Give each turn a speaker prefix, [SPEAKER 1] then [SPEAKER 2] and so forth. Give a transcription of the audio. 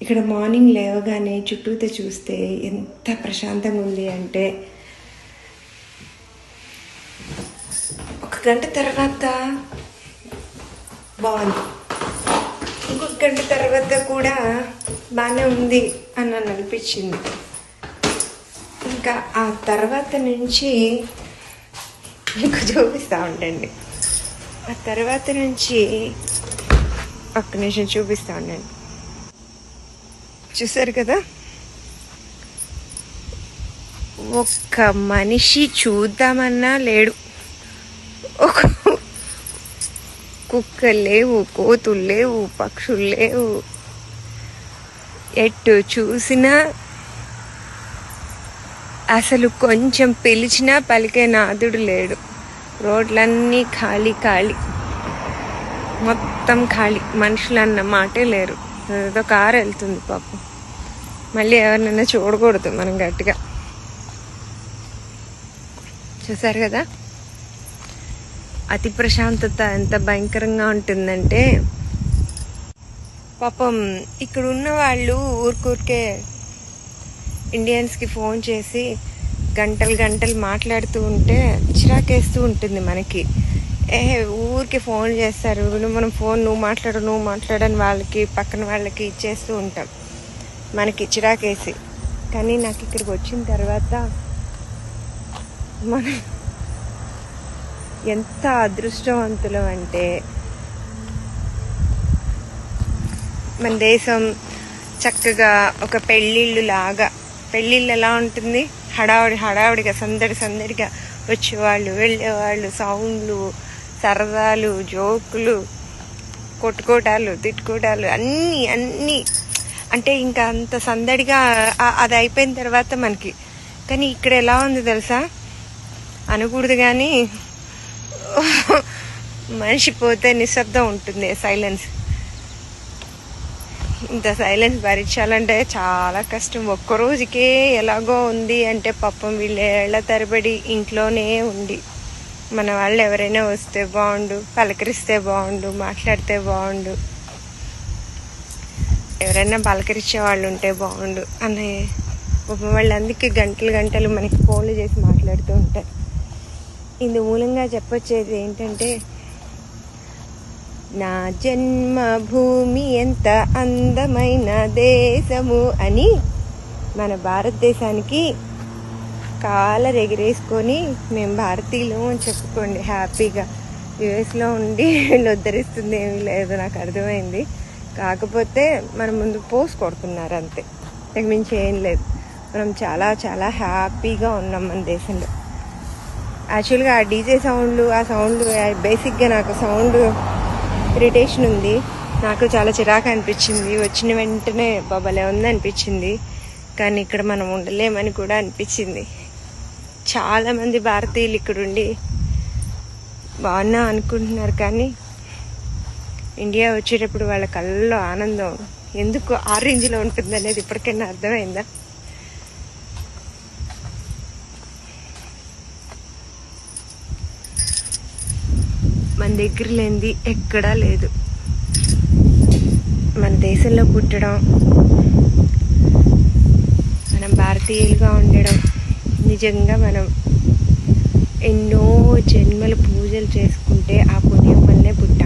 [SPEAKER 1] ఇక్కడ మార్నింగ్ లేవగానే చుట్టూతో చూస్తే ఎంత ప్రశాంతంగా ఉంది అంటే, ఒక గంట తర్వాత బాగుంది, ఇంకొక గంట తర్వాత కూడా బాగానే ఉంది అని నన్ను అనిపించింది. ఇంకా ఆ తర్వాత నుంచి మీకు చూపిస్తూ ఉండండి. ఆ తర్వాత నుంచి ఒక్క నిమిషం చూపిస్తూ ఉండండి. చూసారు కదా, ఒక్క మనిషి చూద్దామన్నా లేడు. ఒక కుక్కలు లేవు, కోతులు లేవు, పక్షులు లేవు. ఎటు చూసినా అసలు కొంచెం పిలిచినా పలికే నాదుడు లేడు. రోడ్లన్నీ ఖాళీ ఖాళీ, మొత్తం ఖాళీ. మనుషులు అన్న మాటే లేరు. ఏదో కారు వెళ్తుంది పాపం. మళ్ళీ ఎవరినైనా చూడకూడదు మనం గట్టిగా. చూసారు కదా, అతి ప్రశాంతత ఎంత భయంకరంగా ఉంటుందంటే, పాపం ఇక్కడ ఉన్న వాళ్ళు ఊరికే ఇండియన్స్కి ఫోన్ చేసి గంటలు గంటలు మాట్లాడుతూ ఉంటే చిరాకేస్తూ ఉంటుంది మనకి. ఊరికి ఫోన్ చేస్తారు, మనం ఫోన్ నువ్వు మాట్లాడని వాళ్ళకి, పక్కన వాళ్ళకి ఇచ్చేస్తూ ఉంటాం మనకి చిరాకేసి. కానీ నాకు ఇక్కడికి వచ్చిన తర్వాత మనం ఎంత అదృష్టవంతులం అంటే, మన దేశం చక్కగా ఒక పెళ్ళిళ్ళు లాగా, పెళ్ళిళ్ళు ఎలా ఉంటుంది, హడావుడిగా సందడిగా వచ్చేవాళ్ళు వెళ్ళేవాళ్ళు, సౌండ్లు, సరదాలు, జోకులు, కొట్టుకోటాలు, తిట్టుకోటాలు, అన్నీ అంటే ఇంకా అంత సందడిగా అది అయిపోయిన తర్వాత మనకి. కానీ ఇక్కడ ఎలా ఉంది తెలుసా, అనకూడదు కానీ మనిషి పోతే నిశ్శబ్దం ఉంటుంది, సైలెన్స్. ఇంత సైలెన్స్ భరించాలంటే చాలా కష్టం. ఒక్కరోజుకే ఎలాగో ఉంది అంటే పాపం వీళ్ళు ఏళ్ల తరబడి ఇంట్లోనే ఉండి, మన వాళ్ళు ఎవరైనా వస్తే బాగుండు, పలకరిస్తే బాగుండు, మాట్లాడితే బాగుండు, ఎవరైనా పలకరించే వాళ్ళు ఉంటే బాగుండు అనే పాపం వాళ్ళందుకే గంటలు మనకి ఫోన్లు చేసి మాట్లాడుతూ ఉంటారు. ఇందు మూలంగా చెప్పొచ్చేది ఏంటంటే, నా జన్మభూమి ఎంత అందమైన దేశము అని మన భారతదేశానికి కాలర్ ఎగిరేసుకొని మేము భారతీయులు అని చెప్పుకోండి హ్యాపీగా. యుఎస్లో ఉండి వీళ్ళు ఉద్ధరిస్తుంది ఏమీ లేదు, నాకు అర్థమైంది. కాకపోతే మన ముందు పోస్ట్ కొడుతున్నారు అంతే, ఇక మించి ఏం లేదు. మనం చాలా చాలా హ్యాపీగా ఉన్నాం మన దేశంలో. యాక్చువల్గా ఆ డీజే సౌండ్లు, ఆ సౌండ్లు బేసిక్గా నాకు సౌండ్ ఇరిటేషన్ ఉంది. నాకు చాలా చిరాకు అనిపించింది. వచ్చిన వెంటనే బాబాలే ఉంది అనిపించింది. కానీ ఇక్కడ మనం ఉండలేమని కూడా అనిపించింది. చాలామంది భారతీయులు ఇక్కడుండి బాగున్నా అనుకుంటున్నారు, కానీ ఇండియా వచ్చేటప్పుడు వాళ్ళ కళ్ళలో ఆనందం ఎందుకు ఆ రేంజ్లో ఉంటుంది అనేది ఇప్పటికైనా అర్థమైందా? మన దగ్గర లేనిది ఎక్కడా లేదు. మన దేశంలో పుట్టడం, మనం భారతీయులుగా ఉండడం, నిజంగా మనం ఎన్నో జన్మల పూజలు చేసుకుంటే ఆ పుణ్యం వల్లే పుట్టాం.